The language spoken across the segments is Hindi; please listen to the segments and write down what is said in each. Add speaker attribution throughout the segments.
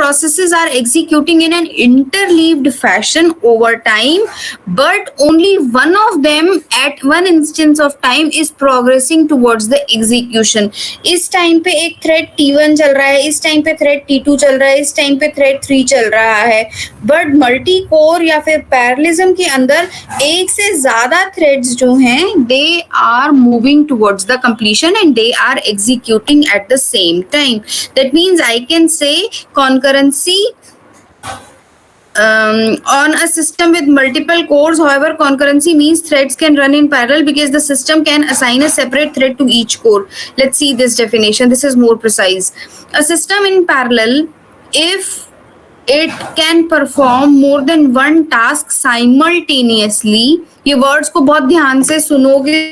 Speaker 1: processes are executing in an interleaved fashion over time, but only one of them at one instance of time is progressing towards the execution. इस टाइम पे एक थ्रेड T1 चल रहा है, इस टाइम पे थ्रेड T2 चल रहा है, इस टाइम पे थ्रेड 3 चल रहा है. बट मल्टी कोर या फिर पैरेललिज्म के अंदर एक से ज्यादा थ्रेड्स जो हैं they are moving towards the completion and they are executing at the same time. That means I can say concurrency on a system with multiple cores. However, concurrency means threads can run in parallel because the system can assign a separate thread to each core. Let's see this definition. This is more precise. A system in parallel, if it can perform more than one task simultaneously. ये वर्ड्स को बहुत ध्यान से सुनोगे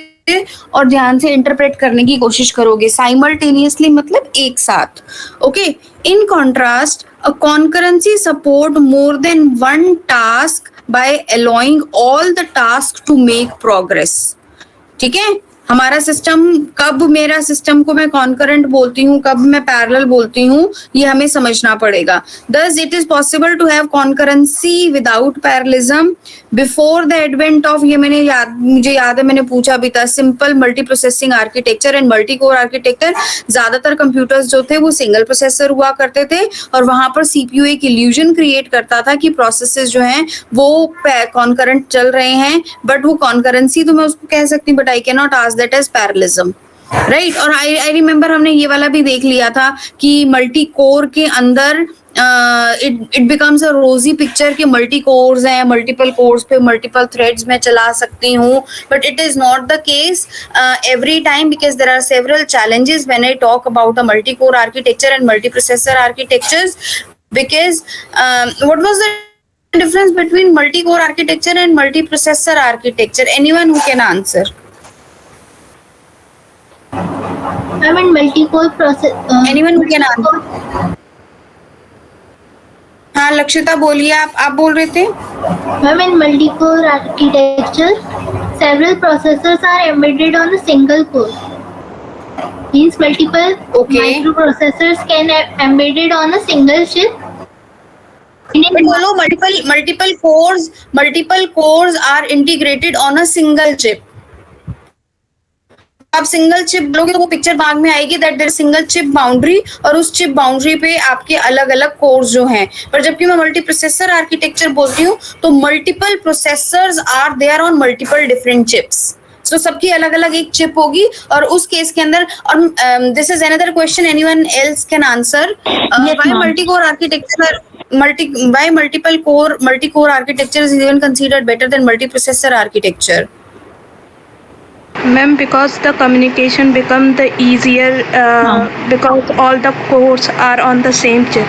Speaker 1: और ध्यान से इंटरप्रेट करने की कोशिश करोगे. साइमल्टेनियसली मतलब एक साथ. Okay. In contrast, a concurrency support more than one task by allowing all the task to make progress. ठीक है. हमारा सिस्टम, कब मेरा सिस्टम को मैं कॉन्करेंट बोलती हूँ, कब मैं पैरेलल बोलती हूँ, ये हमें समझना पड़ेगा. Thus, it is possible to have concurrency without parallelism. Before the advent of, ये मुझे याद है मैंने पूछा भी था, simple multi processing architecture and multi core architecture. ज्यादातर कंप्यूटर्स जो थे वो सिंगल प्रोसेसर हुआ करते थे और वहां पर सीपीयू एक इल्यूजन क्रिएट करता था कि प्रोसेसेस जो हैं वो कॉन्करेंट चल रहे हैं. बट वो कॉन्करेंसी तो मैं उसको कह सकती हूँ, but I can not ask that as parallelism, right? और I remember हमने ये वाला भी देख लिया था कि मल्टी कोर के अंदर it becomes a rosy picture कि मल्टी कोर्स हैं, मल्टीपल कोर्स पे मल्टीपल थ्रेड्स में चला सकती हूँ. but it is not the case every time because there are several challenges when I talk about a multi core architecture and multi processor architectures. Because what was the difference between multi core architecture and multi processor architecture? Anyone who can answer?
Speaker 2: I mean multi-core process.
Speaker 1: Anyone who can answer? हाँ लक्षिता बोलिए. आप बोल रहे थे.
Speaker 2: I mean multi-core architecture. Several processors are embedded on a single core. Means multiple microprocessors can be embedded on a single chip.
Speaker 1: But बोलो multiple cores are integrated on a single chip. आप सिंगल चिप बोलोगे तो वो पिक्चर दिमाग में आएगी that there is single chip boundary और उस चिप बाउंड्री पे आपके अलग अलग कोर्स जो हैं. पर जबकि मैं मल्टी प्रोसेसर आर्किटेक्चर बोलती हूँ तो multiple processors are there on multiple different chips. So सबकी अलग अलग एक चिप होगी और उस केस के अंदर. और this is another question anyone else can answer. Why multi core architecture why multi core architecture is even considered better than multi processor architecture?
Speaker 3: Ma'am, because the communication become the easier because all the cores are on the same chip.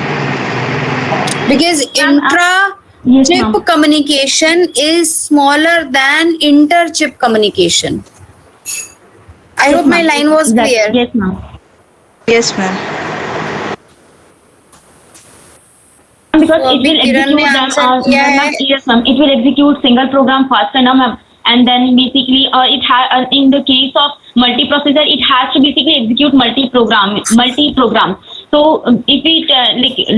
Speaker 1: Because intra-chip communication is smaller than inter-chip communication. I hope my line was clear.
Speaker 4: Yes, ma'am.
Speaker 3: Yes, ma'am.
Speaker 4: Because it will execute yes, ma'am. It will execute single program faster now, ma'am. And then basically it has in the case of multiprocessor it has to basically execute multi-program. So if we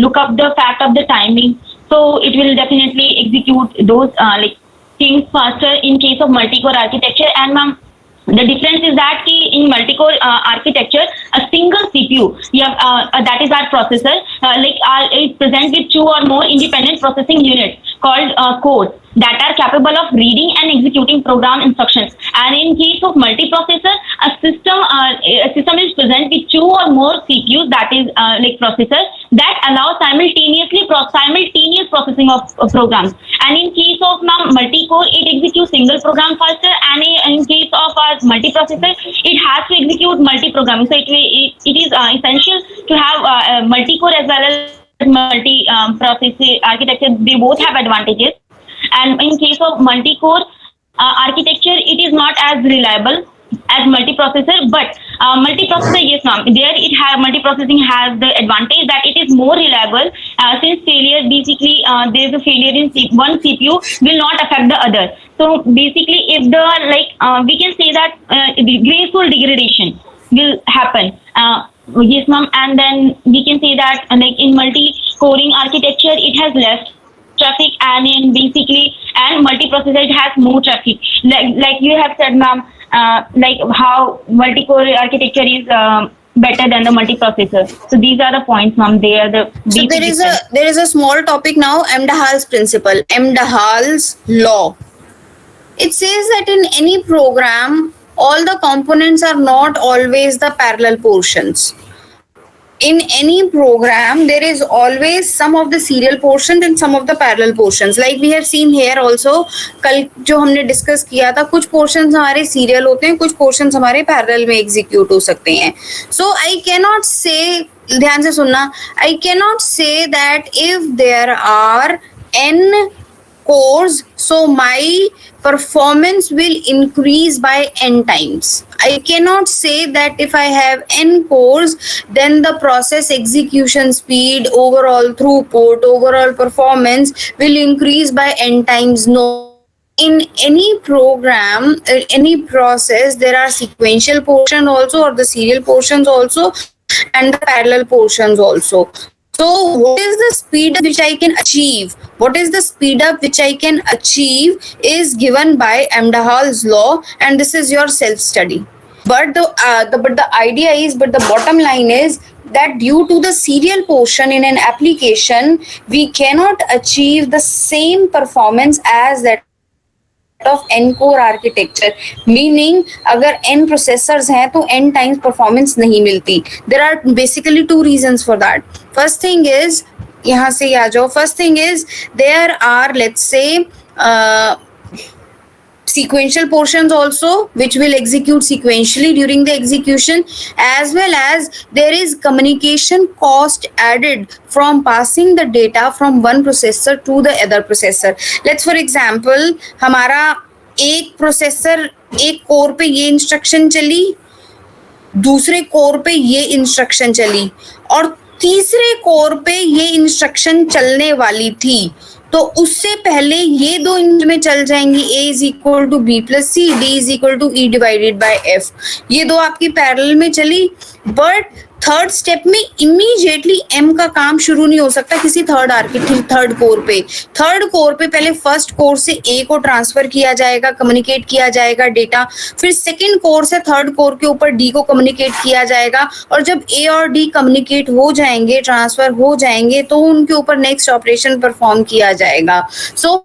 Speaker 4: look up the fact of the timing, so it will definitely execute those things faster in case of multi-core architecture. And ma'am, the difference is that in multi-core architecture, a single CPU, that is our processor, is present with 2 or more independent processing units called cores that are capable of reading and executing program instructions. And in case of multiprocessor, a system is present with 2 or more CPUs, that is processors that allow simultaneous processing of programs. And in case of multi-core, it executes single program faster, and in case of multiprocessor, it has to execute multi-programming. So it is essential to have multi-core as well as multi-processor architecture. They both have advantages. And in case of multi-core architecture, it is not as reliable as multiprocessor, but multiprocessor, yes ma'am, there multiprocessing has the advantage that it is more reliable, since failure basically there is a failure in one CPU will not affect the other. So basically if the we can say that graceful degradation will happen Yes, ma'am. And then we can say that like in multi-coring architecture, it has less traffic, and in basically and multiprocessor it has more traffic. Like you have said, ma'am, like how multi-core architecture is better than the multiprocessor. So these are the points, ma'am. They are the
Speaker 1: So
Speaker 4: basic difference.
Speaker 1: there is a small topic now, Amdahl's principle, Amdahl's law. It says that in any program, all the components are not always the parallel portions. In any program, there is always some of the serial portions and some of the parallel portions. Like we have seen here also, कल जो हमने डिस्कस किया था, कुछ पोर्शंस हमारे सीरियल होते हैं, कुछ पोर्शंस हमारे पैरेलल में एग्जीक्यूट हो सकते हैं. सो आई कैनॉट से, ध्यान से सुनना, I cannot say that if there are n cores, so my performance will increase by n times. I cannot say that if I have n cores, then the process execution speed, overall throughput, overall performance will increase by n times. No. In any program, any process, there are sequential portion also, or the serial portions also, and the parallel portions also. So what is the speed which I can achieve? What is the speed up which I can achieve is given by Amdahl's law, and this is your self study. But the idea is, but the bottom line is that due to the serial portion in an application, we cannot achieve the same performance as that of n core architecture. Meaning अगर n processors हैं तो n times performance नहीं मिलती. There are basically two reasons for that. First thing is, यहाँ से आ जाओ, first thing is there are, let's say, sequential portions also which will execute sequentially during the execution, as well as there is communication cost added from passing the data from one processor to the other processor. Let's for example, हमारा एक प्रोसेसर एक कोर पे ये इंस्ट्रक्शन चली, दूसरे कोर पे ये इंस्ट्रक्शन चली, और तीसरे कोर पे ये इंस्ट्रक्शन चलने वाली थी, तो उससे पहले ये दो में चल जाएंगी, a is equal to B plus C, d is equal to E divided by F. ये दो आपकी पैरेलल में चली, बट थर्ड स्टेप में इमीडिएटली m का काम शुरू नहीं हो सकता किसी थर्ड कोर पे. थर्ड कोर पे पहले फर्स्ट कोर से a को ट्रांसफर किया जाएगा, कम्युनिकेट किया जाएगा डेटा, फिर सेकंड कोर से थर्ड कोर के ऊपर d को कम्युनिकेट किया जाएगा, और जब a और d कम्युनिकेट हो जाएंगे, ट्रांसफर हो जाएंगे, तो उनके ऊपर नेक्स्ट ऑपरेशन परफॉर्म किया जाएगा. सो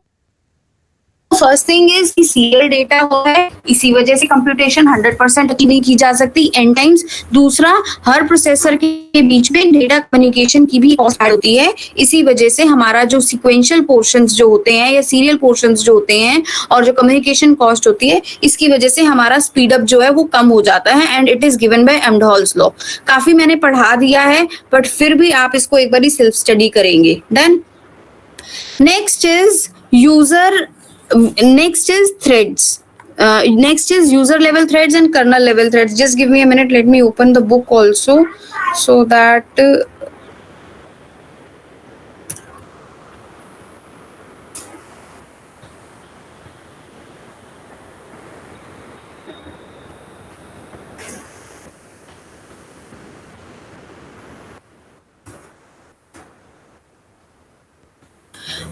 Speaker 1: फर्स्ट थिंग इज कि सीरियल डेटा होता है, इसी वजह से कंप्यूटेशन 100% अचीव नहीं की जा सकती n टाइम्स. दूसरा, हर प्रोसेसर के बीच में डेटा कम्युनिकेशन की भी कॉस्ट ऐड होती है, इसी वजह से हमारा जो सीक्वेंशियल पोर्शंस जो होते हैं या सीरियल पोर्शंस जो होते हैं और जो कम्युनिकेशन कॉस्ट होती है, इसकी वजह से हमारा स्पीड अप जो है वो कम हो जाता है, and it is given by Amdahl's law. काफी मैंने पढ़ा दिया है, बट फिर भी आप इसको एक बार सेल्फ स्टडी करेंगे. Done. Next is user, next is threads. Next is user level threads and kernel level threads. Just give me a minute, let me open the book also, so that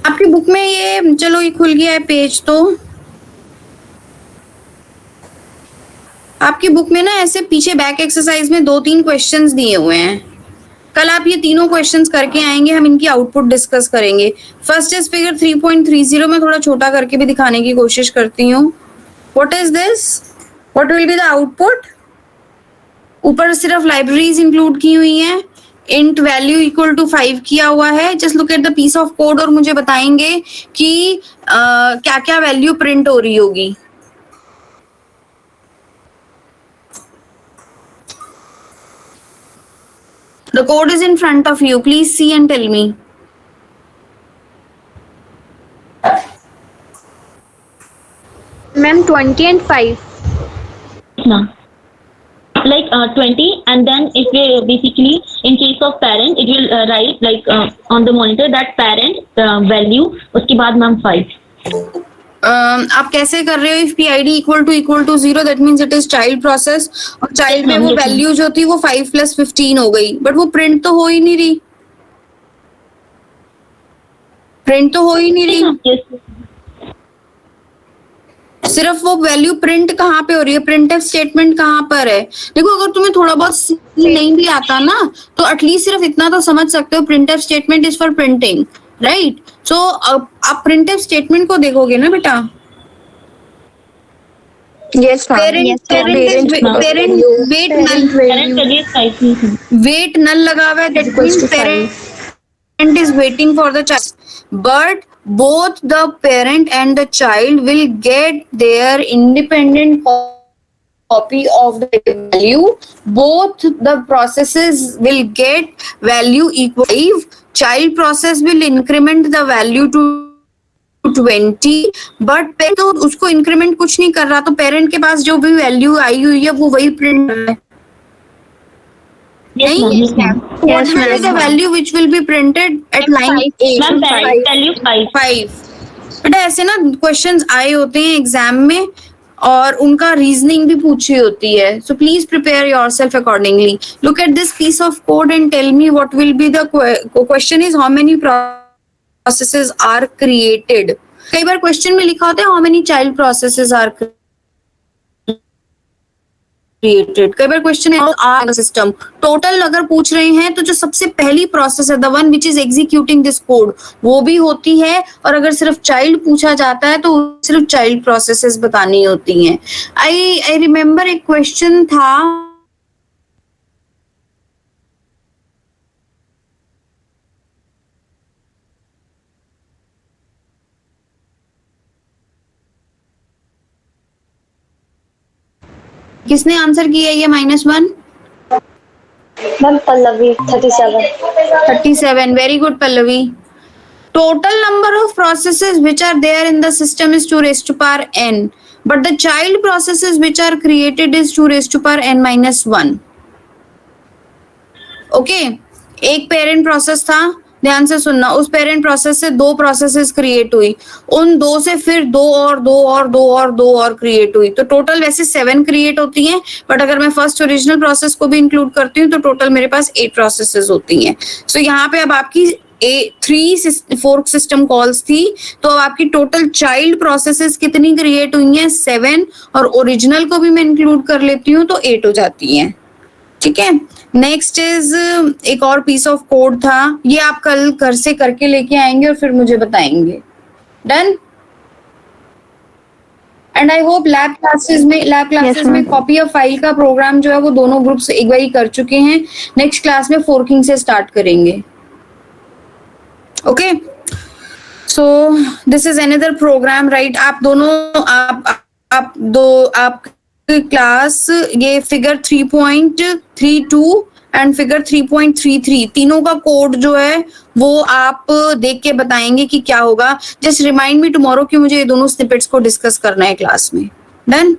Speaker 1: आपकी बुक में ये, चलो ये खुल गया है पेज, तो आपकी बुक में ना ऐसे पीछे बैक एक्सरसाइज में 2-3 क्वेश्चंस दिए हुए हैं. कल आप ये तीनों क्वेश्चंस करके आएंगे, हम इनकी आउटपुट डिस्कस करेंगे. First is figure 3.30. में थोड़ा छोटा करके भी दिखाने की कोशिश करती हूँ. What is this? What will be the output? ऊपर सिर्फ लाइब्रेरीज इंक्लूड की हुई हैं, int वैल्यू इक्वल टू 5 किया हुआ है. Just look at the piece of code और मुझे बताएंगे कि क्या क्या वैल्यू प्रिंट हो रही होगी. The code is in front of you. Please see and tell me.
Speaker 3: Ma'am, 20 and 5.
Speaker 4: No. Like 20, and then it will basically, in case of parent, it will write like on the monitor that parent value, उसके बाद मैम 5.
Speaker 1: आप कैसे कर रहे हो? If PID equal to 0 that means it is child process, और चाइल्ड में वो वैल्यू जो थी वो 5 + 15 हो गई, बट वो प्रिंट तो हो ही नहीं रही, प्रिंट तो हो ही नहीं रही। सिर्फ वो वैल्यू प्रिंट कहाँ पे हो रही है? प्रिंटफ स्टेटमेंट कहाँ पर है? देखो, अगर तुम्हें थोड़ा बहुत नहीं भी आता ना, तो एटलीस्ट सिर्फ इतना तो समझ सकते हो, printf statement is for printing, right? So आप प्रिंटफ स्टेटमेंट को देखोगे ना बेटा,
Speaker 3: Yes, ma'am.
Speaker 1: वेट नल लगा हुआ है, that means parent is waiting for the child, but both the parent and the child will get their independent copy of the value. Both the processes will get value equal. Child process will increment the value to 20, but parent तो उसको इंक्रीमेंट कुछ नहीं कर रहा, तो पेरेंट के पास जो भी वैल्यू आई हुई है वो वही प्रिंट कर रहा है। नहीं, what will be the value which will be printed at line 8? 5। बेटा ऐसे ना क्वेश्चंस आए होते हैं एग्जाम में, और उनका रीजनिंग भी पूछी होती है, so please prepare yourself accordingly. Look at this piece of code and tell me what will be the question is how many processes are created. कई बार क्वेश्चन में लिखा होता है how many child processes are created, कई बार क्वेश्चन है सिस्टम टोटल अगर पूछ रहे हैं तो जो सबसे पहली प्रोसेस है the one which is executing this code वो भी होती है, और अगर सिर्फ चाइल्ड पूछा जाता है तो सिर्फ चाइल्ड प्रोसेसेस बतानी होती हैं। आई रिमेम्बर एक क्वेश्चन था, किसने आंसर किया ये -1?
Speaker 5: Ma'am Pallavi 37।
Speaker 1: Very good Pallavi. Total number of processes which are there in the system is 2 raised to power n, but the child processes which are created is 2 raised to power n minus 1. Okay, एक पेरेंट प्रोसेस था, ध्यान से सुनना, उस पेरेंट प्रोसेस से 2 प्रोसेसेस क्रिएट हुई, उन 2 से फिर 2 और 2 और 2 और 2 और क्रिएट हुई, तो टोटल वैसे 7 क्रिएट होती हैं, बट अगर मैं फर्स्ट ओरिजिनल प्रोसेस को भी इंक्लूड करती हूँ तो टोटल मेरे पास 8 प्रोसेसेस होती हैं। सो यहाँ पे अब आपकी 3 फोर्क सिस्टम कॉल्स थी, तो अब आपकी टोटल चाइल्ड प्रोसेसेस कितनी क्रिएट हुई हैं? 7, और ओरिजिनल को भी मैं इंक्लूड कर लेती हूँ तो 8 हो जाती हैं। ठीक है, नेक्स्ट इज एक और पीस ऑफ कोड था, ये आप कल घर से करके लेके आएंगे और फिर मुझे बताएंगे। Done? And I hope lab classes में कॉपी ऑफ फाइल का प्रोग्राम जो है वो दोनों ग्रुप्स एक बार ही कर चुके हैं, नेक्स्ट क्लास में फोर्किंग से स्टार्ट करेंगे। Okay, so this is another program, right? आप दोनों आप क्लास ये फिगर 3.32 एंड फिगर 3.33 तीनों का कोड जो है वो आप देख के बताएंगे कि क्या होगा। जस्ट रिमाइंड मी टुमारो कि मुझे ये दोनों स्निपेट्स को डिस्कस करना है क्लास में। डन?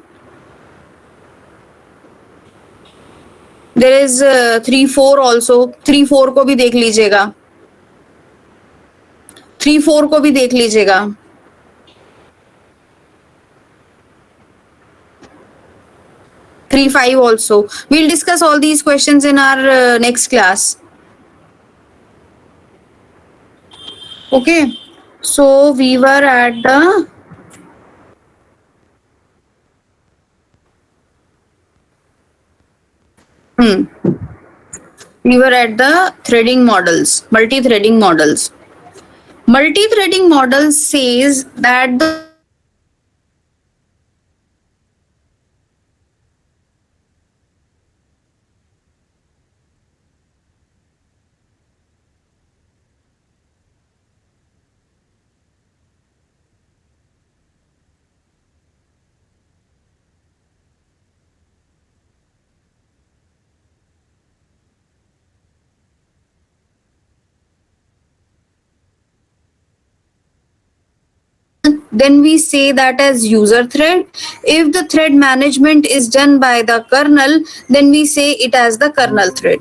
Speaker 1: देयर इज 3-4 ऑल्सो, 3-4 को भी देख लीजिएगा, 3-4 को भी देख लीजिएगा। Three, 5 also. We'll discuss all these questions in our next class. Okay, so we were at the threading models, multi-threading models. Multi-threading models says that the then we say that as user thread. If the thread management is done by the kernel, then we say it as the kernel thread.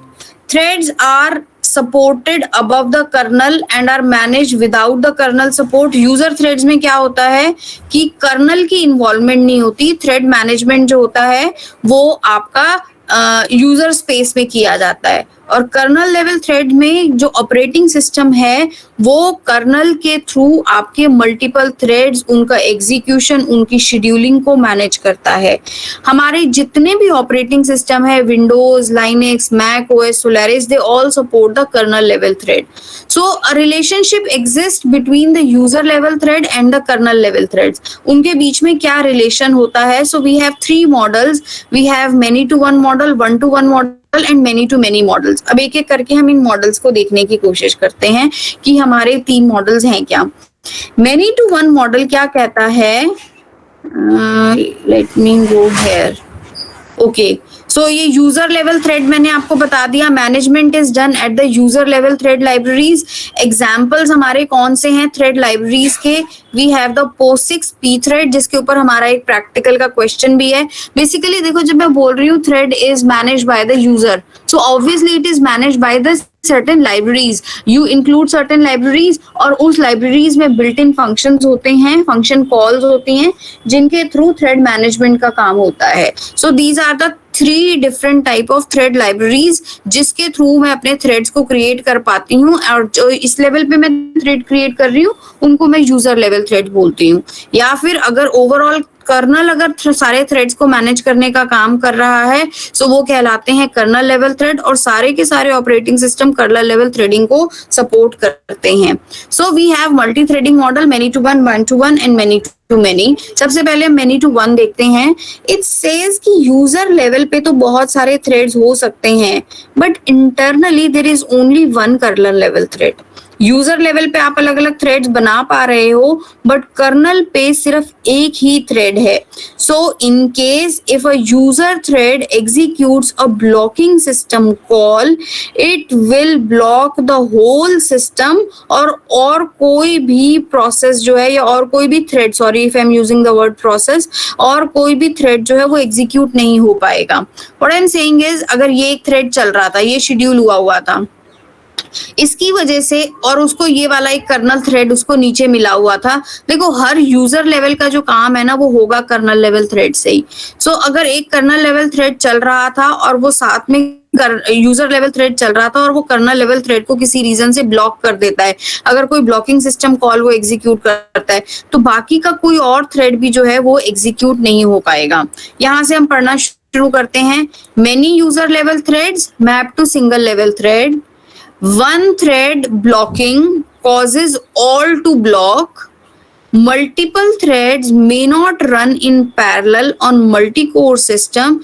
Speaker 1: Threads are supported above the kernel and are managed without the kernel support. User threads में क्या होता है कि कर्नल की इन्वॉल्वमेंट नहीं होती, थ्रेड मैनेजमेंट जो होता है वो आपका यूजर स्पेस में किया जाता है, और कर्नल लेवल थ्रेड में जो ऑपरेटिंग सिस्टम है वो कर्नल के थ्रू आपके मल्टीपल थ्रेड्स, उनका एग्जीक्यूशन, उनकी शेड्यूलिंग को मैनेज करता है. हमारे जितने भी ऑपरेटिंग सिस्टम है, Windows, Linux, Mac OS, Solaris, they all support the kernel level thread. So a relationship exist between the user level thread and the kernel level threads. उनके बीच में क्या रिलेशन होता है? So we have 3 models. We have many to one model, 1 to 1 model and many to many models. अब एक एक करके हम इन मॉडल्स को देखने की कोशिश करते हैं कि हमारे 3 मॉडल्स हैं क्या. many to one मॉडल क्या कहता है? Let me go here. Okay, so ये यूजर लेवल थ्रेड मैंने आपको बता दिया. Management is done at the user level thread libraries. Examples हमारे कौन से हैं थ्रेड लाइब्रेरीज के? We have the POSIX pthread, जिसके ऊपर हमारा एक प्रैक्टिकल का क्वेश्चन भी है. बेसिकली देखो, जब मैं बोल रही हूँ thread is manage by the user, so obviously it is manage by the certain libraries. You include certain libraries और उस libraries में built-in functions होते हैं, function calls होती हैं, जिनके through thread management का काम होता है. So these are the 3 different type of thread libraries जिसके थ्रू मैं अपने थ्रेड्स को क्रिएट कर पाती हूँ, और जो इस लेवल पे मैं थ्रेड क्रिएट कर रही हूँ उनको मैं यूजर लेवल थ्रेड बोलती हूँ. या फिर अगर ओवरऑल कर्नल अगर सारे थ्रेड्स को मैनेज करने का काम कर रहा है, सो वो कहलाते हैं कर्नल लेवल थ्रेड, और सारे के सारे operating system kernel level threading को सपोर्ट करते हैं. So we have multi threading model, many to one, 1 to 1 and many to many. सबसे पहले हम many to one देखते हैं. इट सेज कि यूजर लेवल पे तो बहुत सारे थ्रेड्स हो सकते हैं, but internally there is only one kernel level thread. User level पे आप अलग अलग थ्रेड्स बना पा रहे हो, बट कर्नल पे सिर्फ एक ही थ्रेड है. So in case if a user thread executes a blocking system call, it will block the whole system, और कोई भी प्रोसेस जो है, या और कोई भी thread, sorry if I am using the word process, और कोई भी थ्रेड जो है वो एग्जीक्यूट नहीं हो पाएगा. What I am saying is, अगर ये एक थ्रेड चल रहा था, ये शेड्यूल हुआ था, इसकी वजह से, और उसको ये वाला एक कर्नल थ्रेड उसको नीचे मिला हुआ था. देखो, हर यूजर लेवल का जो काम है ना वो होगा कर्नल लेवल थ्रेड से ही. सो अगर एक कर्नल लेवल थ्रेड चल रहा था और वो साथ में यूजर लेवल थ्रेड चल रहा था, और वो कर्नल लेवल थ्रेड को किसी रीजन से ब्लॉक कर देता है, अगर कोई ब्लॉकिंग सिस्टम कॉल वो एग्जीक्यूट करता है, तो बाकी का कोई और थ्रेड भी जो है वो एग्जीक्यूट नहीं हो पाएगा. यहाँ से हम पढ़ना शुरू करते हैं. Many user level threads map to single level thread. One thread blocking causes all to block. Multiple threads may not run in parallel on multi-core system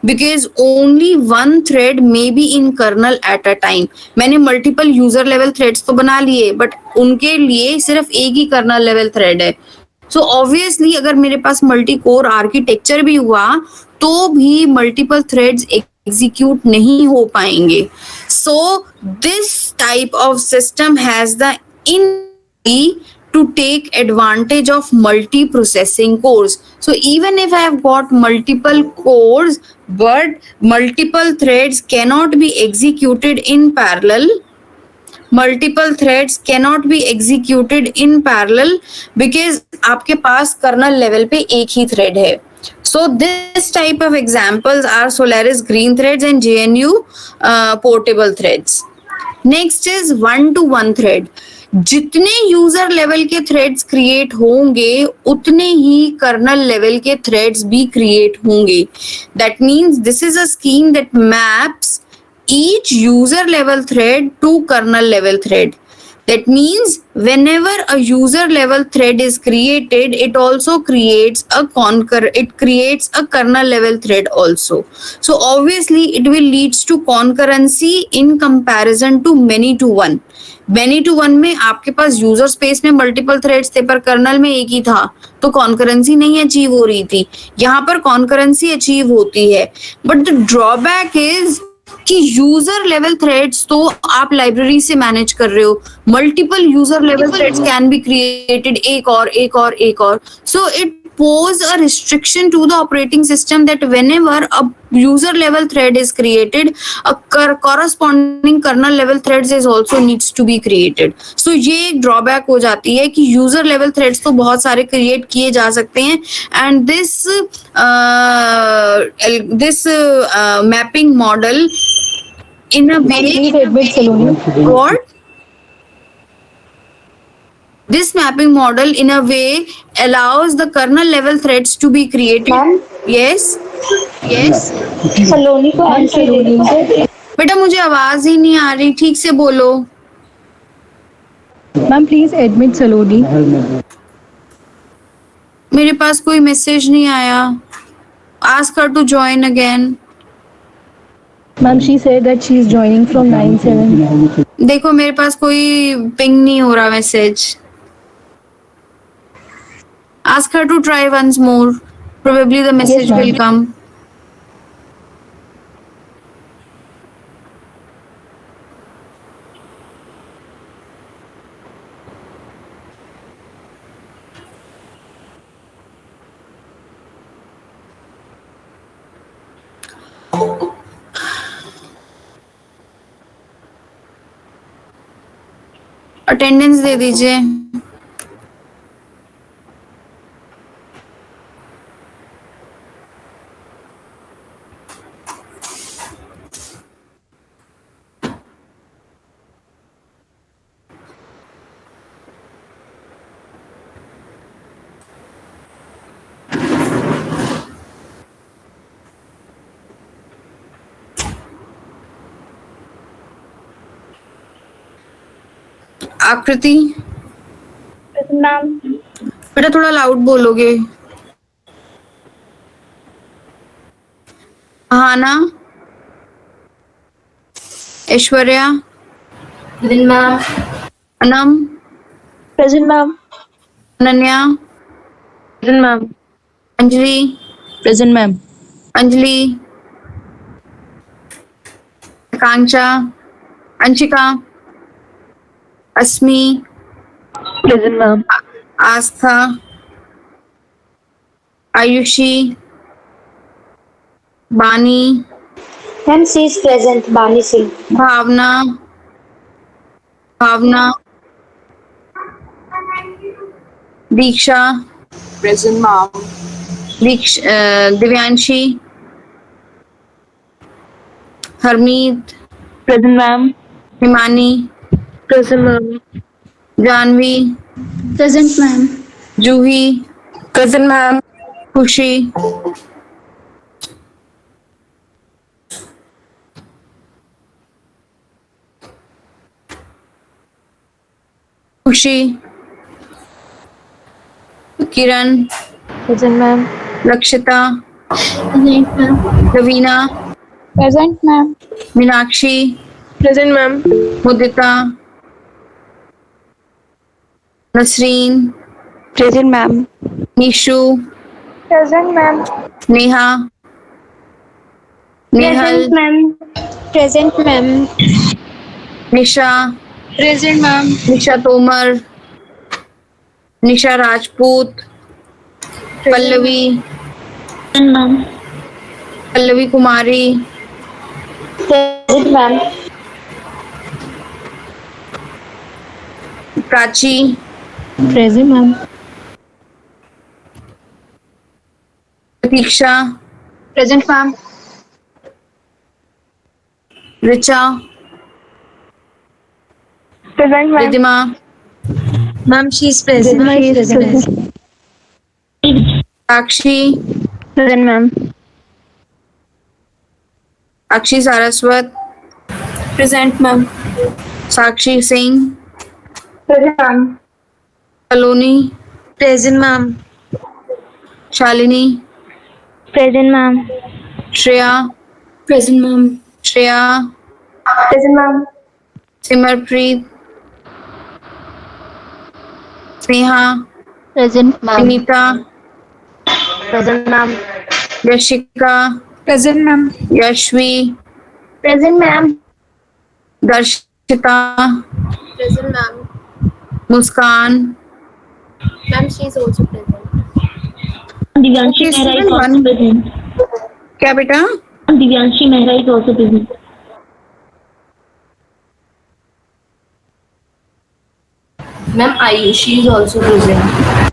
Speaker 1: because only one thread may be in kernel at a time. मैंने multiple user level threads तो बना लिए, but उनके लिए सिर्फ एक ही kernel level thread है. So obviously अगर मेरे पास multi-core architecture भी हुआ तो भी multiple threads execute नहीं हो पाएंगे. So this type of system has the ability to take advantage of multi-processing cores. So even if I have got multiple cores, but multiple threads cannot be executed in parallel. Multiple threads cannot be executed in parallel because आपके पास kernel level पे एक ही thread है. So this type of examples are Solaris green threads and GNU portable threads. Next is 1-to-1 thread. जितने यूजर लेवल के थ्रेड्स क्रिएट होंगे उतने ही कर्नल लेवल के थ्रेड्स भी क्रिएट होंगे. That means this is a scheme that maps each user level thread to kernel level thread. That means whenever a user level thread is created, it also creates a kernel level thread also. So obviously it will leads to concurrency in comparison to many to one. Many to one में आपके पास यूजर स्पेस में मल्टीपल थ्रेड्स थे पर कर्नल में एक ही था, तो कॉन्करेंसी नहीं अचीव हो रही थी. यहाँ पर कॉन्करेंसी अचीव होती है, बट द ड्रॉबैक इज कि यूजर लेवल थ्रेड्स तो आप लाइब्रेरी से मैनेज कर रहे हो, multiple user level threads can be created, एक और. So it pose a restriction to the operating system that whenever a user level thread is created, a corresponding kernel level threads is also needs to be created. So ये एक drawback हो जाती है कि user level threads तो बहुत सारे create किए जा सकते हैं, and this mapping model in a way what this mapping model in a way allows the kernel level threads to be created.
Speaker 5: Ma'am?
Speaker 1: Yes.
Speaker 5: सलोनी को आंसर दे दीजिए.
Speaker 1: बेटा मुझे आवाज ही नहीं आ रही, ठीक से बोलो.
Speaker 6: मैम प्लीज एडमिट सलोनी.
Speaker 1: मेरे पास कोई मैसेज नहीं आया. Ask her to join again.
Speaker 6: Ma'am she said that she is joining from 9/7.
Speaker 1: देखो मेरे पास कोई पिंग नहीं हो रहा message. Ask her to try once more. Probably the message
Speaker 6: ma'am.
Speaker 1: will come. Attendance दे दीजिए. आकृति
Speaker 3: मैम.
Speaker 1: बेटा थोड़ा लाउड बोलोगे. Hana, Aishwarya,
Speaker 5: ma'am.
Speaker 1: Anam,
Speaker 3: present ma'am.
Speaker 1: Ananya,
Speaker 3: present ma'am.
Speaker 1: Anjali,
Speaker 6: present ma'am.
Speaker 1: Anjali, Akanksha, Anshika, Asmi,
Speaker 3: present ma'am.
Speaker 1: Astha, Ayushi, Bani,
Speaker 5: ma'am she is present. Bani Singh.
Speaker 1: Bhavna, Diksha,
Speaker 7: Present, ma'am.
Speaker 1: Divyanshi, Harmeet,
Speaker 3: present ma'am.
Speaker 1: Himani,
Speaker 3: present ma'am.
Speaker 1: Janvi,
Speaker 2: Present, ma'am.
Speaker 1: Juhi,
Speaker 3: present ma'am.
Speaker 1: Khushi, Kiran,
Speaker 3: present ma'am.
Speaker 1: Lakshita,
Speaker 2: Present, ma'am.
Speaker 1: Raveena,
Speaker 2: Present, ma'am.
Speaker 1: Meenakshi,
Speaker 3: present ma'am.
Speaker 1: Mudita, Nasreen,
Speaker 3: present ma'am.
Speaker 1: Nishu,
Speaker 3: present ma'am.
Speaker 1: Neha, Nehal,
Speaker 3: ma'am.
Speaker 2: Present, ma'am.
Speaker 1: Nisha,
Speaker 2: Present, ma'am.
Speaker 1: Nisha Tomar, Nisha Rajput, Pallavi, Pallavi Kumari,
Speaker 5: present ma'am.
Speaker 1: Prachi,
Speaker 6: present ma'am.
Speaker 1: Pratiksha,
Speaker 2: Present, ma'am.
Speaker 1: Richa,
Speaker 3: present ma'am.
Speaker 1: Ridhima,
Speaker 2: Ma'am, she is present.
Speaker 1: Sakshi,
Speaker 3: present ma'am.
Speaker 1: Sakshi Saraswat,
Speaker 2: Present, ma'am.
Speaker 1: Sakshi Singh,
Speaker 3: present ma'am.
Speaker 1: Saloni,
Speaker 2: Present, ma'am.
Speaker 1: Shalini,
Speaker 3: present ma'am.
Speaker 1: Shreya,
Speaker 2: Present, ma'am.
Speaker 1: Shreya,
Speaker 3: present ma'am.
Speaker 1: Simarpreet, Sneha,
Speaker 2: Present, ma'am.
Speaker 1: Vinita,
Speaker 2: Present, ma'am.
Speaker 1: Yashika,
Speaker 2: Present, ma'am.
Speaker 1: Yashvi,
Speaker 2: Present, ma'am.
Speaker 1: दर्शिता,
Speaker 2: Present, ma'am.
Speaker 1: Muskan.
Speaker 2: Ma'am, she is also present.
Speaker 4: Divyanshi
Speaker 1: Okay,
Speaker 4: Mehra is
Speaker 1: student
Speaker 4: also
Speaker 1: one.
Speaker 4: present.
Speaker 1: क्या बेटा?
Speaker 4: Divyanshi Mehra is also present.
Speaker 5: Ma'am, Ayushi is also present.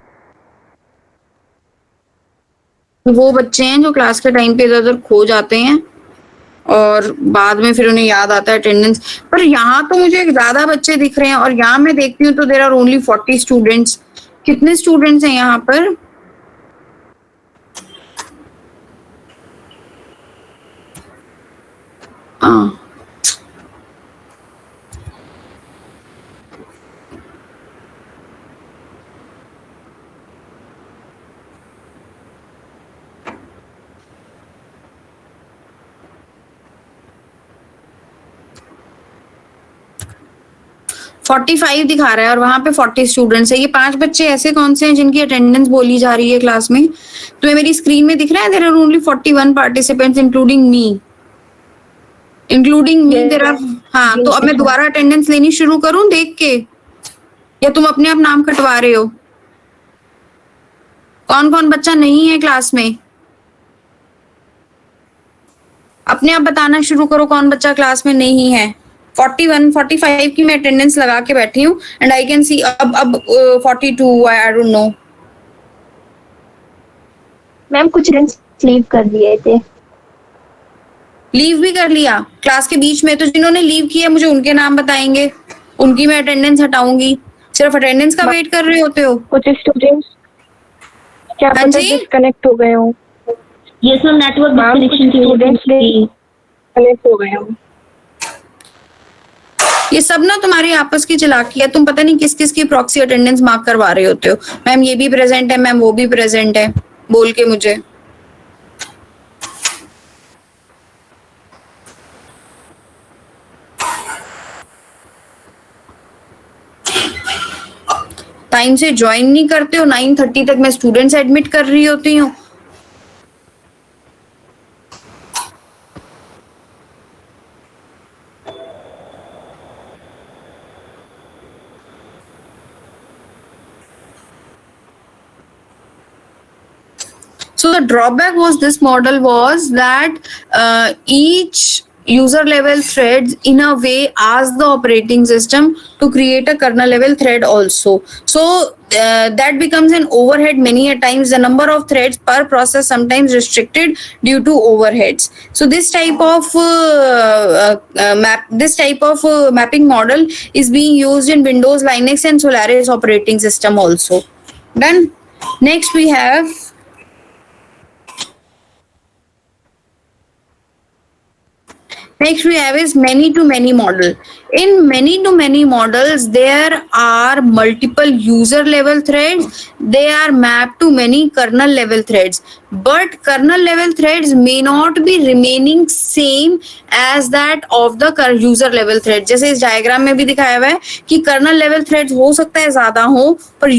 Speaker 1: वो बच्चे हैं जो क्लास के टाइम पे इधर उधर खो जाते हैं और बाद में फिर उन्हें याद आता है अटेंडेंस। पर यहाँ तो मुझे ज्यादा बच्चे दिख रहे हैं और यहाँ मैं देखती हूँ तो देर आर ओनली 40 स्टूडेंट्स। कितने स्टूडेंट्स हैं यहाँ पर? हाँ, $45 दिखा रहा है और वहां पे 40 स्टूडेंट्स है। ये 5 बच्चे ऐसे कौन से हैं जिनकी अटेंडेंस बोली जा रही है क्लास में? तो मेरी स्क्रीन में दिख रहा है there are only 41 participants including me there are. हाँ, तो अब मैं दोबारा अटेंडेंस लेनी शुरू करूं देख के, या तुम अपने आप नाम कटवा रहे हो? कौन कौन बच्चा नहीं है क्लास में? अपने आप बताना शुरू करो कौन बच्चा क्लास में नहीं है। 41 45 की मैं अटेंडेंस लगा के बैठी हूँ एंड आई कैन सी अब 42 आई डोंट नो।
Speaker 5: मैम कुछ स्टूडेंट्स लीव कर दिए थे।
Speaker 1: लीव भी कर लिया क्लास के बीच में? तो जिन्होंने लीव किया मुझे उनके नाम बताएंगे, उनकी मैं अटेंडेंस हटाऊंगी। सिर्फ अटेंडेंस का वेट कर रहे होते हो?
Speaker 3: कुछ स्टूडेंट्स क्या
Speaker 1: हाँ
Speaker 3: पता
Speaker 1: जी?
Speaker 3: डिस्कनेक्ट हो गए हो।
Speaker 4: Yes, ma'am. Network
Speaker 3: Ma'am,
Speaker 4: disconnection की वजह
Speaker 3: स्टूडेंट्स
Speaker 4: से
Speaker 3: डिस्कनेक्ट हो गए हो।
Speaker 1: ये सब ना तुम्हारी आपस की चालाकी है। तुम पता नहीं किस किस की प्रॉक्सी अटेंडेंस मार्क करवा रहे होते हो। मैम ये भी प्रेजेंट है, मैम वो भी प्रेजेंट है बोल के मुझे। टाइम से ज्वाइन नहीं करते हो। 9:30 तक मैं स्टूडेंट्स एडमिट कर रही होती हूँ। So the drawback was this model was that each user level threads in a way ask the operating system to create a kernel level thread also. So that becomes an overhead many a times. The number of threads per process sometimes restricted due to overheads. So this type of mapping model is being used in Windows, Linux, and Solaris operating system also. Done. Next we have is many to many model. In many to many models, there are multiple user level threads. They are mapped to many kernel level threads. But kernel level threads may not be remaining same as that of the user level thread. जैसे इस डायग्राम में भी दिखाया हुआ है कि kernel level threads हो सकता है ज्यादा हो, पर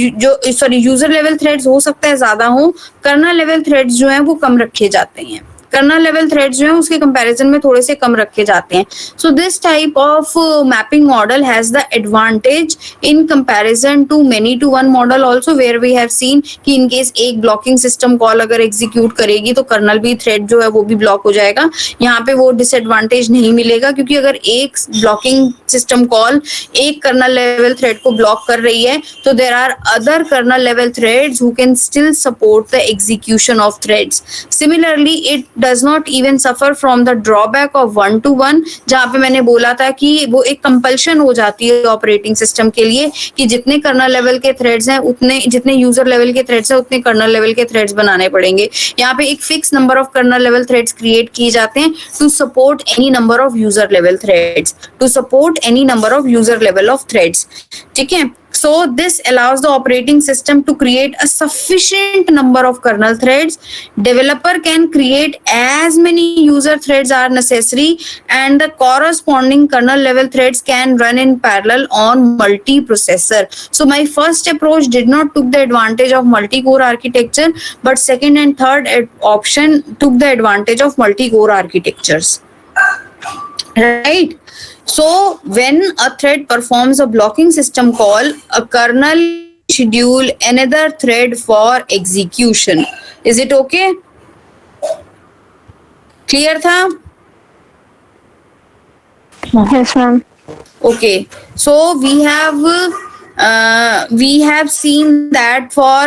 Speaker 1: user level threads हो सकता है ज्यादा हो। kernel level threads जो हैं वो कम रखे जाते हैं। कर्नल लेवल थ्रेड्स जो है उसके कंपैरिजन में थोड़े से कम रखे जाते हैं। So this type of mapping model has the advantage in comparison to many to one model also, where we have seen कि इन केस एक ब्लॉकिंग सिस्टम कॉल अगर एग्जीक्यूट करेगी तो कर्नल भी थ्रेड जो है वो भी ब्लॉक हो जाएगा। यहाँ पे वो डिसएडवांटेज नहीं मिलेगा, क्योंकि अगर एक ब्लॉकिंग सिस्टम कॉल एक कर्नल लेवल थ्रेड को ब्लॉक कर रही है तो there are other kernel level threads who can still support the execution of threads. Similarly it does not even suffer from the drawback of one to one, जहाँ पे मैंने बोला था कि वो एक कंपल्शन हो जाती है ऑपरेटिंग सिस्टम के लिए कि जितने कर्नल लेवल के थ्रेड्स हैं उतने, जितने यूजर लेवल के थ्रेड्स हैं उतने कर्नल लेवल के थ्रेड्स बनाने पड़ेंगे। यहाँ पे एक fix number of kernel level threads create किए जाते हैं to support any number of user level threads, to support any number of user level of threads. ठीक है, so this allows the operating system to create a sufficient number of kernel threads. Developer can create as many user threads are necessary, and the corresponding kernel level threads can run in parallel on multi-processor. So my first approach did not took the advantage of multi-core architecture, but second and third option took the advantage of multi-core architectures. Right? So when a thread performs a blocking system call, a kernel schedule another thread for execution. Is it okay? Clear था?
Speaker 5: Yes, ma'am.
Speaker 1: Okay, so we have seen that for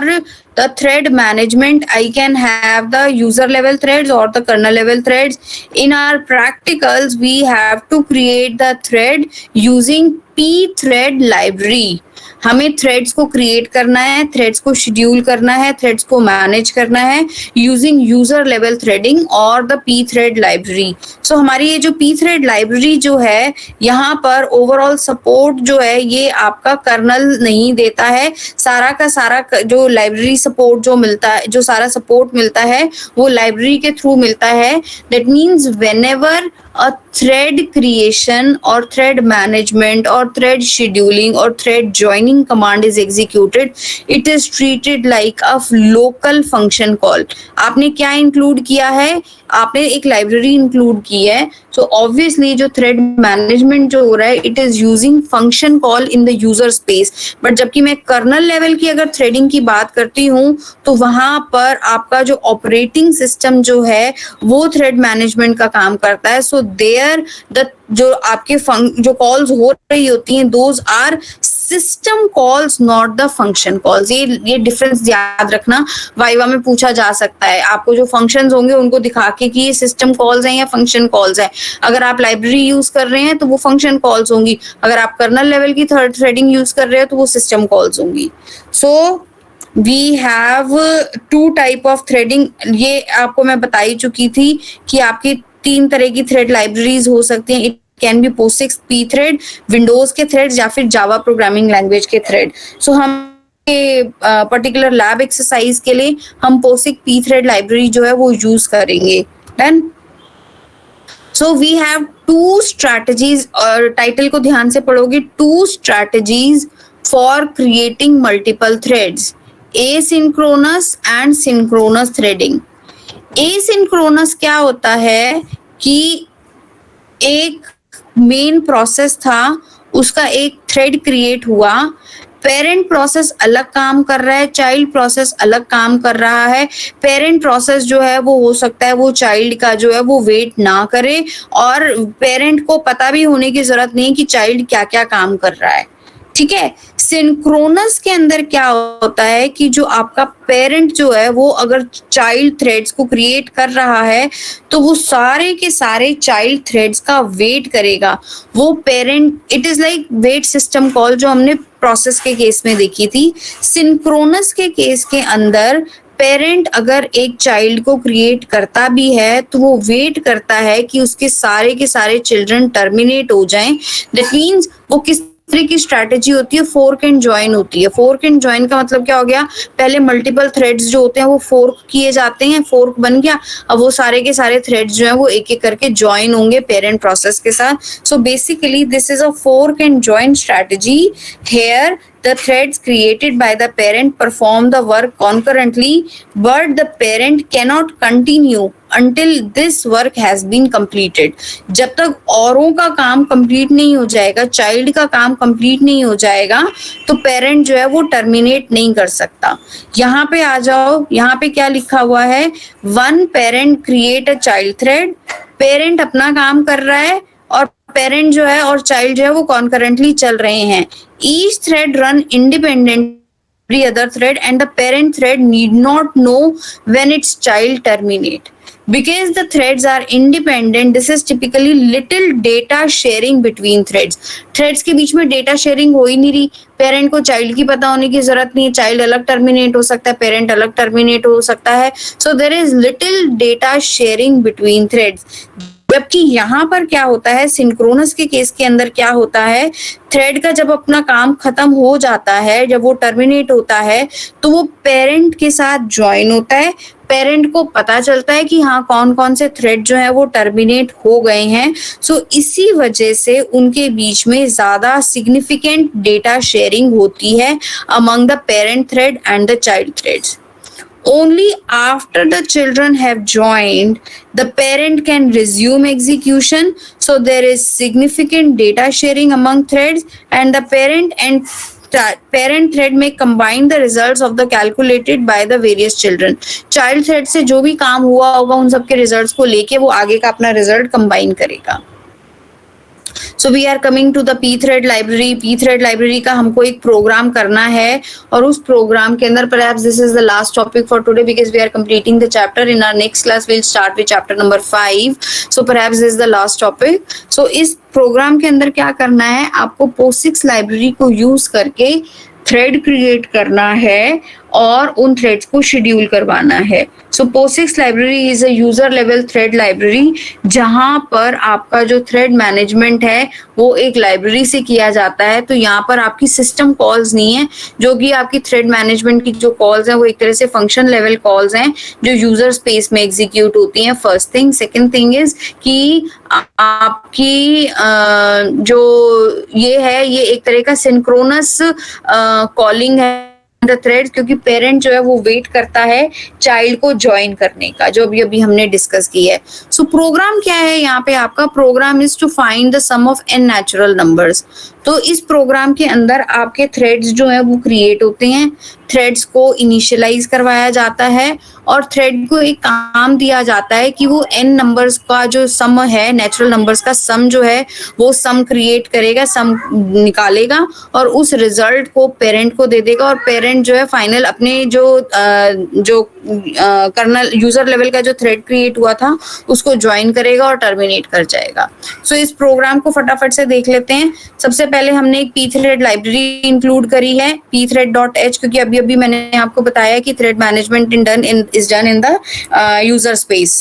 Speaker 1: the thread management, I can have the user level threads or the kernel level threads. In our practicals, we have to create the thread using pthread library. हमें थ्रेड्स को क्रिएट करना है, थ्रेड्स को शेड्यूल करना है, थ्रेड्स को मैनेज करना है यूजिंग यूजर लेवल थ्रेडिंग और द पी थ्रेड लाइब्रेरी. सो हमारी ये जो पी थ्रेड लाइब्रेरी जो है, यहाँ पर ओवरऑल सपोर्ट जो है ये आपका कर्नल नहीं देता है. सारा का सारा जो लाइब्रेरी सपोर्ट जो मिलता है, जो सारा सपोर्ट मिलता है वो लाइब्रेरी के थ्रू मिलता है. That means whenever a thread creation or thread management or thread scheduling or thread joining command is executed, it is treated like a local function call. आपने क्या इंक्लूड किया है? आपने एक लाइब्रेरी इंक्लूड की है. सो ऑब्वियसली जो थ्रेड मैनेजमेंट जो हो रहा है, it is using function call in the user space. But जबकि मैं कर्नल लेवल की अगर थ्रेडिंग की बात करती हूँ तो वहां पर आपका जो ऑपरेटिंग सिस्टम जो है वो थ्रेड मैनेजमेंट का काम करता है. सो देयर द जो आपके जो कॉल्स हो रही होती हैं, those are system calls not the function calls. ये डिफरेंस याद रखना, वाइवा में पूछा जा सकता है. आपको जो फंक्शंस होंगे उनको दिखा के कि ये सिस्टम कॉल्स हैं या फंक्शन कॉल्स हैं. अगर आप लाइब्रेरी यूज कर रहे हैं तो वो फंक्शन कॉल्स होंगी, अगर आप कर्नल लेवल की थ्रेडिंग यूज कर रहे हो तो वो सिस्टम कॉल्स होंगी. So we have two type of threading. ये आपको मैं बता ही चुकी थी कि आपकी 3 तरह की थ्रेड लाइब्रेरीज हो सकती हैं. It can be POSIX pthread, Windows के थ्रेड्स या फिर जावा प्रोग्रामिंग लैंग्वेज के थ्रेड. सो हम पर्टिकुलर लैब एक्सरसाइज के लिए हम POSIX pthread लाइब्रेरी जो है वो यूज करेंगे. Done. So we have 2 strategies, और टाइटल को ध्यान से पढ़ोगे, 2 strategies for creating multiple threads, asynchronous and synchronous threading. Asynchronous क्या होता है कि एक मेन प्रोसेस था, उसका एक थ्रेड क्रिएट हुआ, पेरेंट प्रोसेस अलग काम कर रहा है, चाइल्ड प्रोसेस अलग काम कर रहा है. पेरेंट प्रोसेस जो है वो हो सकता है वो चाइल्ड का जो है वो वेट ना करे, और पेरेंट को पता भी होने की जरूरत नहीं कि चाइल्ड क्या क्या काम कर रहा है. ठीक है. सिंक्रोनस के अंदर क्या होता है कि जो आपका पेरेंट जो है वो अगर चाइल्ड थ्रेड्स को क्रिएट कर रहा है तो वो सारे के सारे चाइल्ड थ्रेड्स का वेट करेगा. वो parent, it is like wait system call जो हमने प्रोसेस के केस में देखी थी. सिंक्रोनस के केस के अंदर पेरेंट अगर एक चाइल्ड को क्रिएट करता भी है तो वो वेट करता है कि उसके सारे के सारे चिल्ड्रन टर्मिनेट हो जाएं. दैट मीन्स वो किस तरह की स्ट्रैटेजी होती है, फोर्क एंड ज्वाइन होती है. फोर्क एंड ज्वाइन का मतलब क्या हो गया, पहले मल्टीपल थ्रेड्स जो होते हैं वो फोर्क किए जाते हैं, फोर्क बन गया, अब वो सारे के सारे थ्रेड्स जो हैं वो एक एक करके ज्वाइन होंगे पेरेंट प्रोसेस के साथ. So basically this is a fork and join strategy. Here the threads created by the parent perform the work concurrently, but the parent cannot continue until this work has been completed. जब तक औरों का काम कंप्लीट नहीं हो जाएगा, चाइल्ड का काम कंप्लीट नहीं हो जाएगा, तो पेरेंट जो है वो टर्मिनेट नहीं कर सकता. यहाँ पे आ जाओ, यहाँ पे क्या लिखा हुआ है, one parent create a child thread. Parent अपना काम कर रहा है और पेरेंट जो है और चाइल्ड जो है वो कॉन्करेंटली चल रहे हैं. Each thread run independent every other thread and the parent thread need not know when its child terminate. Because the threads are independent, this is typically little data sharing between threads. Threads के बीच में data sharing हो ही नहीं रही. पेरेंट को चाइल्ड की पता होने की जरूरत नहीं है, चाइल्ड अलग टर्मिनेट हो सकता है, पेरेंट अलग टर्मिनेट हो सकता है. So there is little data sharing between threads. जबकि यहाँ पर क्या होता है, सिंक्रोनस के केस के अंदर क्या होता है, थ्रेड का जब अपना काम खत्म हो जाता है, जब वो टर्मिनेट होता है तो वो पेरेंट के साथ ज्वाइन होता है. पेरेंट को पता चलता है कि हाँ कौन कौन से थ्रेड जो है वो टर्मिनेट हो गए हैं. सो इसी वजह से उनके बीच में ज्यादा सिग्निफिकेंट डेटा शेयरिंग होती है among the parent thread and the child threads. Only after the children have joined, the parent can resume execution. So there is significant data sharing among threads, and the parent and parent thread may combine the results of the calculated by the various children. Child thread से जो भी काम हुआ होगा उन सब के रिजल्ट्स को लेके वो आगे का अपना रिजल्ट कंबाइन करेगा. So we are coming to the pthread library. pthread library का हमको एक प्रोग्राम करना है और उस प्रोग्राम के अंदर perhaps this is the last topic for today because we are completing the chapter. In our next class we'll start with chapter number 5. So perhaps this is the last topic. So इस प्रोग्राम के अंदर क्या करना है, आपको POSIX लाइब्रेरी को यूज करके थ्रेड क्रिएट करना है और उन थ्रेड्स को शेड्यूल करवाना है. सो POSIX library is a user level thread library जहां पर आपका जो थ्रेड मैनेजमेंट है वो एक लाइब्रेरी से किया जाता है. तो यहाँ पर आपकी सिस्टम कॉल्स नहीं है, जो कि आपकी थ्रेड मैनेजमेंट की जो कॉल्स हैं वो एक तरह से फंक्शन लेवल कॉल्स हैं जो यूजर स्पेस में एग्जीक्यूट होती हैं. First thing. Second thing is कि आपकी जो ये है ये एक तरह का सिंक्रोनस कॉलिंग है द थ्रेड्स, क्योंकि पेरेंट जो है वो वेट करता है चाइल्ड को ज्वाइन करने का, जो अभी हमने डिस्कस किया है. सो प्रोग्राम क्या है यहाँ पे, आपका program is to find the sum of n natural numbers. तो इस प्रोग्राम के अंदर आपके थ्रेड्स जो है वो क्रिएट होते हैं, थ्रेड्स को इनिशियलाइज करवाया जाता है और थ्रेड को एक काम दिया जाता है कि वो n नंबर्स का जो सम है, नेचुरल नंबर्स का सम जो है वो सम क्रिएट करेगा, सम निकालेगा और उस रिजल्ट को पेरेंट को दे देगा. और पेरेंट जो है फाइनल अपने जो कर्नल यूजर लेवल का जो थ्रेड क्रिएट हुआ था उसको ज्वाइन करेगा और टर्मिनेट कर जाएगा. सो इस प्रोग्राम को फटाफट से देख लेते हैं. सबसे पहले हमने एक pthread लाइब्रेरी इंक्लूड करी है pthread.h, क्योंकि अभी मैंने आपको बताया कि thread management is done in the user space.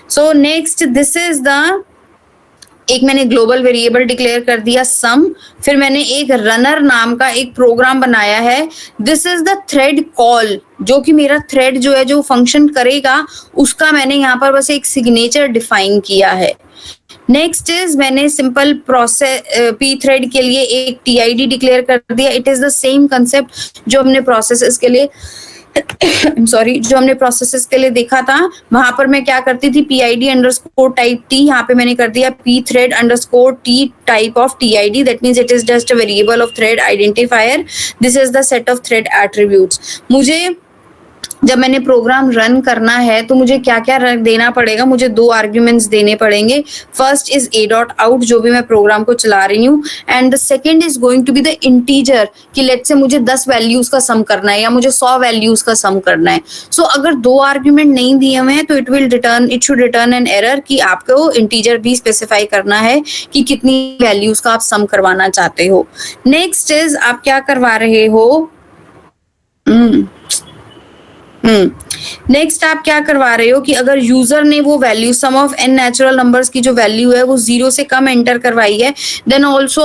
Speaker 1: So next this is the एक मैंने ग्लोबल वेरिएबल डिक्लेयर कर दिया सम, फिर मैंने एक रनर नाम का एक प्रोग्राम बनाया है. This is the thread call, जो कि मेरा थ्रेड जो है जो फंक्शन करेगा उसका मैंने यहाँ पर बस एक सिग्नेचर डिफाइन किया है. नेक्स्ट इज मैंने सिंपल प्रोसेस pthread के लिए एक TID डिक्लेयर कर दिया. It is the same concept जो हमने प्रोसेसेस के लिए जो हमने प्रोसेसेस के लिए देखा था. वहां पर मैं क्या करती थी, PID_type t, यहाँ पे मैंने कर दिया pthread_t type of TID. that means it is just a variable of thread identifier. this is the set of thread attributes. मुझे जब मैंने प्रोग्राम रन करना है तो मुझे क्या क्या देना पड़ेगा, मुझे 2 आर्ग्यूमेंट्स देने पड़ेंगे. फर्स्ट इज a.out, जो भी मैं प्रोग्राम को चला रही हूँ, and the second is going to be the integer कि लेट्स से मुझे 10 वैल्यूज का सम करना है या मुझे 100 वैल्यूज का सम करना है. सो अगर 2 आर्ग्यूमेंट नहीं दिए हुए हैं तो it should return an error कि आपको इंटीजर भी स्पेसिफाई करना है कि कितनी वैल्यूज का आप सम करवाना चाहते हो. नेक्स्ट इज आप क्या करवा रहे हो, नेक्स्ट आप क्या करवा रहे हो कि अगर यूजर ने वो value sum of n natural numbers की जो वैल्यू है वो 0 से कम एंटर करवाई है, देन ऑल्सो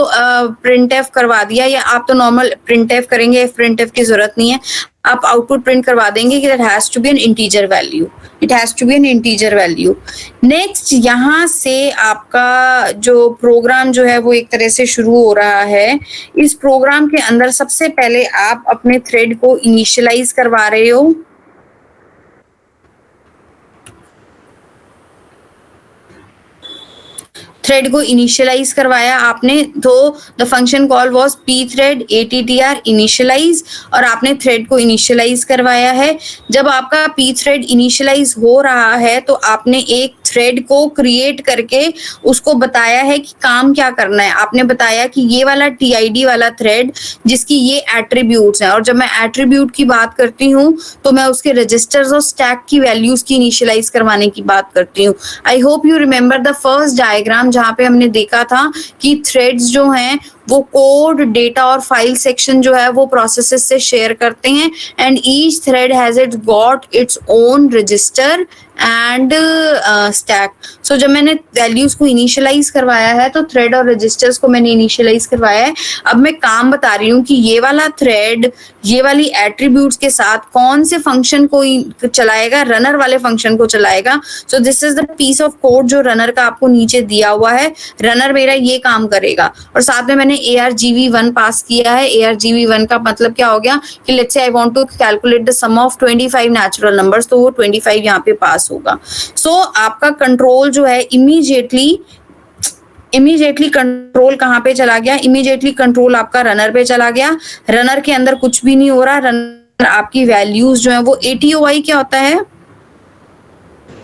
Speaker 1: printf करवा दिया. या आप तो नॉर्मल printf करेंगे, printf की जरूरत नहीं है, आप आउटपुट प्रिंट करवा देंगे कि that has to be an integer value, it has to be an integer value. Next यहाँ से आपका जो प्रोग्राम जो है वो एक तरह से शुरू हो रहा है. इस प्रोग्राम के अंदर सबसे पहले आप अपने थ्रेड को इनिशियलाइज करवा रहे हो. थ्रेड को इनिशियलाइज करवाया आपने, तो the function call was pthread attr initialize, और आपने थ्रेड को इनिशियलाइज करवाया है. जब आपका pthread इनिशियलाइज हो रहा है तो आपने एक थ्रेड को क्रिएट करके उसको बताया है कि काम क्या करना है. आपने बताया कि ये वाला TID वाला थ्रेड जिसकी ये एट्रीब्यूट्स हैं, और जब मैं एट्रीब्यूट की बात करती हूँ तो मैं उसके रजिस्टर्स और स्टैक की वैल्यूज की इनिशियलाइज करवाने की बात करती हूँ. I hope you remember the first diagram जहाँ पे हमने देखा था कि थ्रेड्स जो हैं वो कोड, डेटा और फाइल सेक्शन जो है वो प्रोसेसेस से शेयर करते हैं, and each thread has it got its own register and stack. So जब मैंने वैल्यूज को इनिशियलाइज करवाया है तो थ्रेड और रजिस्टर्स को मैंने इनिशियलाइज करवाया है. अब मैं काम बता रही हूँ कि ये वाला थ्रेड ये वाली एट्रीब्यूट्स के साथ कौन से फंक्शन को चलाएगा, रनर वाले फंक्शन को चलाएगा. So this is the piece of code जो रनर का आपको नीचे दिया हुआ है. रनर मेरा ये काम करेगा, और साथ में मैंने argv1 पास किया है. argv1 का मतलब क्या हो गया कि let's say I want to calculate the sum of 25 natural numbers, तो वो 25 यहाँ पे पास होगा. सो आपका कंट्रोल जो है इमीडिएटली इमीडिएटली कंट्रोल कहाँ पे चला गया? इमीडिएटली कंट्रोल आपका रनर पे चला गया। रनर के अंदर कुछ भी नहीं हो रहा, रनर आपकी वैल्यूज जो है वो ATOI क्या होता है?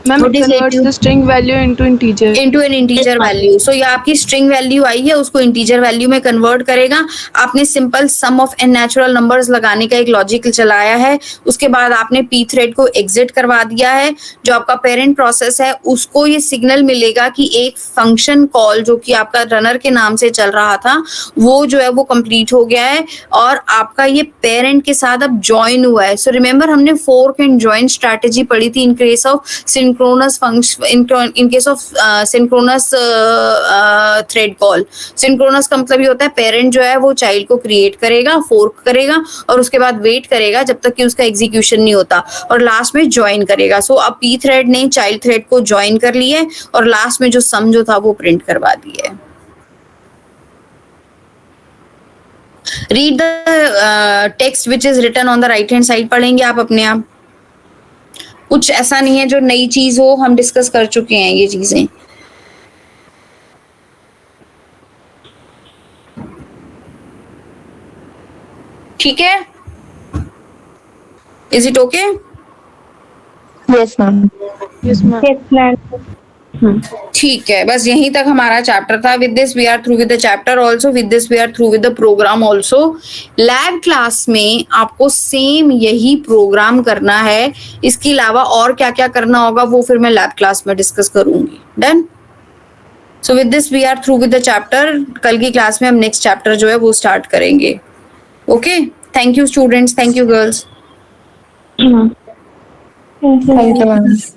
Speaker 3: Ma'am
Speaker 1: What
Speaker 3: it
Speaker 1: is
Speaker 3: converts the string value into integer.
Speaker 1: Into an integer value. So ये आपकी स्ट्रिंग वैल्यू आई है, उसको इंटीजर वैल्यू में कन्वर्ट करेगा। आपने simple sum of N natural numbers लगाने का एक लॉजिक चलाया है, उसके बाद आपने पी थ्रेड को एग्जिट करवा दिया है। जो आपका पेरेंट प्रोसेस है उसको ये सिग्नल मिलेगा कि एक फंक्शन कॉल जो कि आपका रनर के नाम से चल रहा था वो जो है वो कंप्लीट हो गया है और आपका ये पेरेंट के साथ अब ज्वाइन हुआ है। सो रिमेंबर हमने फोर्क एंड ज्वाइन स्ट्रैटेजी पढ़ी थी in case of synchronous function, in case of synchronous thread call। Synchronous का मतलब ये होता है पेरेंट जो है वो चाइल्ड को क्रिएट करेगा, फोर्क करेगा और उसके बाद वेट करेगा जब तक कि उसका एग्जीक्यूशन नहीं होता और लास्ट में ज्वाइन करेगा। सो अब पी थ्रेड ने चाइल्ड थ्रेड को ज्वाइन कर लिया है और लास्ट में जो सम जो था वो प्रिंट करवा दिया है। Read the text which is written on the right hand side, पढ़ेंगे आप अपने आप, कुछ ऐसा नहीं है जो नई चीज हो, हम डिस्कस कर चुके हैं ये चीजें। ठीक है, is it okay?
Speaker 5: Yes, ma'am.
Speaker 3: Yes ma'am.
Speaker 1: ठीक है, बस यहीं तक हमारा चैप्टर था। With this we are through with the chapter also, with this we are through with the program also. Lab class में आपको सेम यही प्रोग्राम करना है, इसके अलावा और क्या क्या करना होगा वो फिर मैं लैब क्लास में डिस्कस करूंगी। Done? So with this we are through with the chapter. कल की क्लास में हम नेक्स्ट चैप्टर जो है वो स्टार्ट करेंगे। Okay, thank you students, thank you girls.
Speaker 5: Thank you, ma'am.